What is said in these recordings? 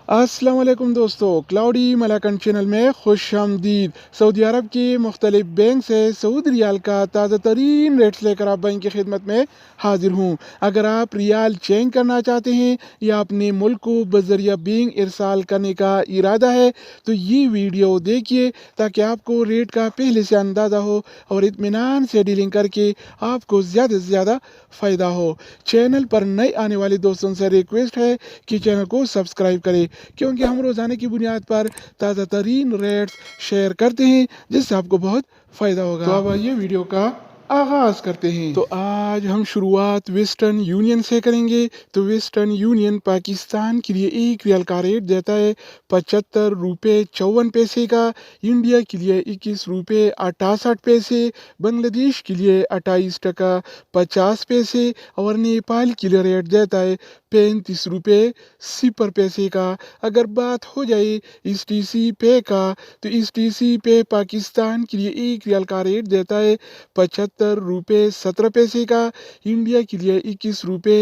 السلام علیکم دوستو، کلاؤڈی ملاکن چینل میں خوش آمدید۔ سعودی عرب کے مختلف بینک سے سعودی ریال کا تازہ ترین ریٹس لے کر آپ بینک کی خدمت میں حاضر ہوں۔ اگر آپ ریال چینج کرنا چاہتے ہیں یا اپنے ملک کو بذریعہ بینک ارسال کرنے کا ارادہ ہے تو یہ ویڈیو دیکھیے تاکہ آپ کو ریٹ کا پہلے سے اندازہ ہو اور اطمینان سے ڈیلنگ کر کے آپ کو زیادہ سے زیادہ فائدہ ہو۔ چینل پر نئے آنے والے دوستوں سے ریکویسٹ ہے کہ چینل کو سبسکرائب کریں، کیونکہ ہم روزانہ کی بنیاد پر تازہ ترین ریٹس شیئر کرتے ہیں جس سے آپ کو بہت فائدہ ہوگا۔ تو اب آئیے ویڈیو کا آغاز کرتے ہیں۔ تو آج ہم شروعات ویسٹرن یونین سے کریں گے۔ تو ویسٹرن یونین پاکستان کے لیے ایک ریال کا ریٹ دیتا ہے 75 روپے 54 پیسے کا، انڈیا کے لیے 21 روپے 68 پیسے، بنگلہ دیش کے لیے 28 ٹکا 50 پیسے اور نیپال کے لیے ریٹ دیتا ہے 35 روپے 0 پیسے کا۔ اگر بات ہو جائے ایس ٹی سی پے کا تو ایس ٹی سی پے پاکستان کے لیے ایک ریال کا ریٹ دیتا ہے 75 روپے 17 پیسے کا، انڈیا کے لیے 21 روپے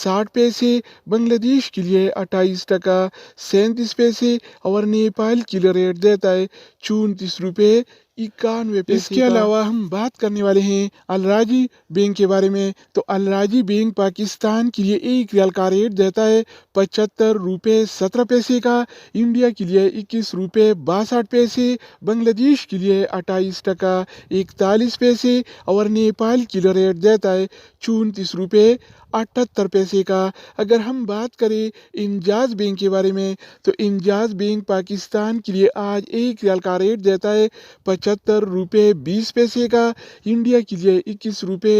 60 پیسے، بنگلہ دیش کے لیے 28 ٹکا 37 پیسے اور نیپال کے لیے ریٹ دیتا ہے 34 روپے 91 پیسے۔ اس کے علاوہ ہم بات کرنے والے ہیں الراجی بینک کے بارے میں۔ تو الراجی بینک پاکستان کے لیے ایک ریال کا ریٹ دیتا ہے 75 روپے 17 پیسے کا، انڈیا کے لیے 21 روپے 62 پیسے، بنگلہ دیش کے لیے 28 ٹکا 41 پیسے اور نیپال کے لیے ریٹ دیتا ہے 34 روپے 78 پیسے کا۔ اگر ہم بات کریں انجاز بینک کے بارے میں تو انجاز بینک پاکستان کے لیے آج ایک ریال کا ریٹ دیتا ہے 75 روپے 20 پیسے کا، انڈیا کے لیے 21 روپے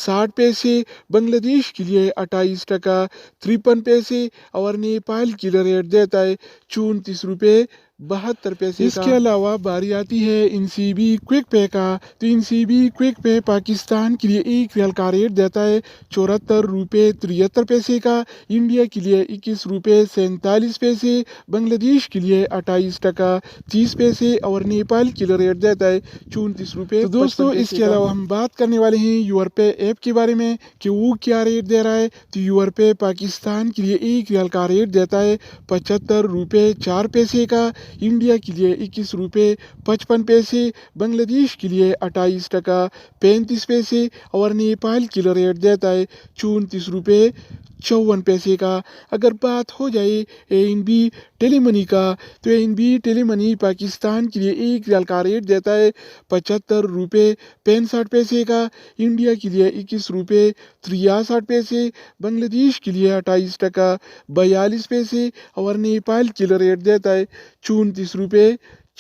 60 پیسے، بنگلہ دیش کے لیے 28 ٹکا 53 پیسے اور نیپال کے لیے ریٹ دیتا ہے 34 روپے 72 پیسے کا۔ اس کے علاوہ باری آتی ہے ان سی بی کوئک پے کا۔ تو ان سی بی کوئک پے پاکستان کے لیے ایک ریال کا ریٹ دیتا ہے 74 روپے 73 پیسے کا، انڈیا کے لیے 21 روپے 47 پیسے، بنگلہ دیش کے لیے 28 ٹکا 30 پیسے اور نیپال کے لیے ریٹ دیتا ہے 34 روپے۔ تو دوستو اس کے علاوہ ہم بات کرنے والے ہیں یور پے ایپ کے بارے میں کہ وہ کیا ریٹ دے رہا ہے۔ تو یور پے پاکستان کے لیے ایک ریال کا ریٹ دیتا ہے 75 روپے 4 پیسے کا، انڈیا کے لیے 21 روپے 55 پیسے، بنگلہ دیش کے لیے 28 ٹکا 35 پیسے اور نیپال کے لیے ریٹ دیتا ہے 34 روپے 54 پیسے کا۔ اگر بات ہو جائے اے این بی ٹیلی منی کا تو اے این بی ٹیلی منی پاکستان کے لیے ایک ریال کا ریٹ دیتا ہے 75 روپے 65 پیسے کا، انڈیا کے لیے 21 روپے 63 پیسے، بنگلہ دیش کے لیے 28 ٹکا 42 پیسے اور نیپال کے لیے ریٹ دیتا ہے 34 روپے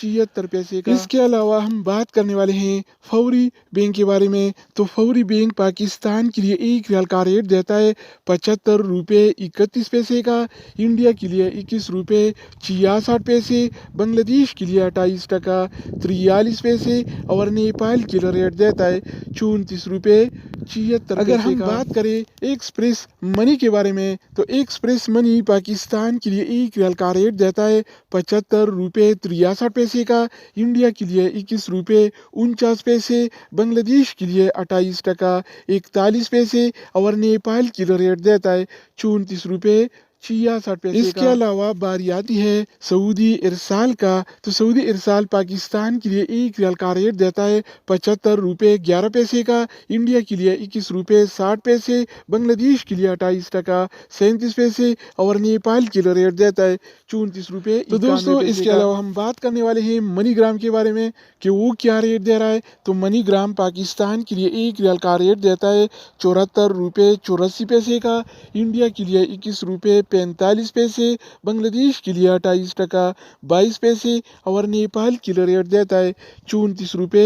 76 پیسے کا۔ اس کے علاوہ ہم بات کرنے والے ہیں فوری بینک کے بارے میں۔ تو فوری بینک پاکستان کے لیے ایک ریال کا ریٹ دیتا ہے 75 روپے 31 پیسے کا، انڈیا کے لیے 21 روپے 66 پیسے، بنگلہ دیش کے لیے 28 ٹکا 43 پیسے اور نیپال کے لیے ریٹ دیتا ہے 34 روپے 76۔ اگر ہم بات کریں ایکسپریس منی کے بارے میں تو ایکسپریس منی پاکستان کے لیے ایک ریال کا ریٹ دیتا ہے 75 روپے 63 پیسے کا، انڈیا کے لیے 21 روپے 49 پیسے، بنگلہ دیش کے لیے 28 ٹکا 41 پیسے اور نیپال کے لیے ریٹ دیتا ہے 34 روپے 66 پیسے۔ اس کے علاوہ باری آتی ہے سعودی ارسال کا۔ تو سعودی ارسال پاکستان کے لیے ایک ریال کا ریٹ دیتا ہے 75 روپے 11 پیسے کا، انڈیا کے لیے 21 روپے 60 پیسے، بنگلہ دیش کے لیے 28 ٹکا 37 پیسے اور نیپال کے لیے ریٹ دیتا ہے 34 روپے۔ تو دوستو اس کے علاوہ ہم بات کرنے والے ہیں منی گرام کے بارے میں کہ وہ کیا ریٹ دے رہا ہے۔ تو منی گرام پاکستان کے لیے ایک ریال کا ریٹ دیتا ہے 74 روپے 84 پیسے کا، انڈیا کے لیے 21 روپے 45 پیسے، بنگلہ دیش کے لیے 28 ٹکا 22 پیسے اور نیپال کے لیے ریٹ دیتا ہے 34 روپے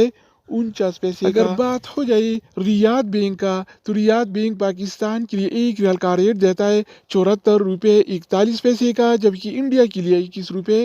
49 پیسے۔ اگر بات ہو جائے ریاض بینک کا تو ریاض بینک پاکستان کے لیے ایک ریال کا ریٹ دیتا ہے 74 روپے 41 پیسے کا، جبکہ انڈیا کے لیے 21 روپے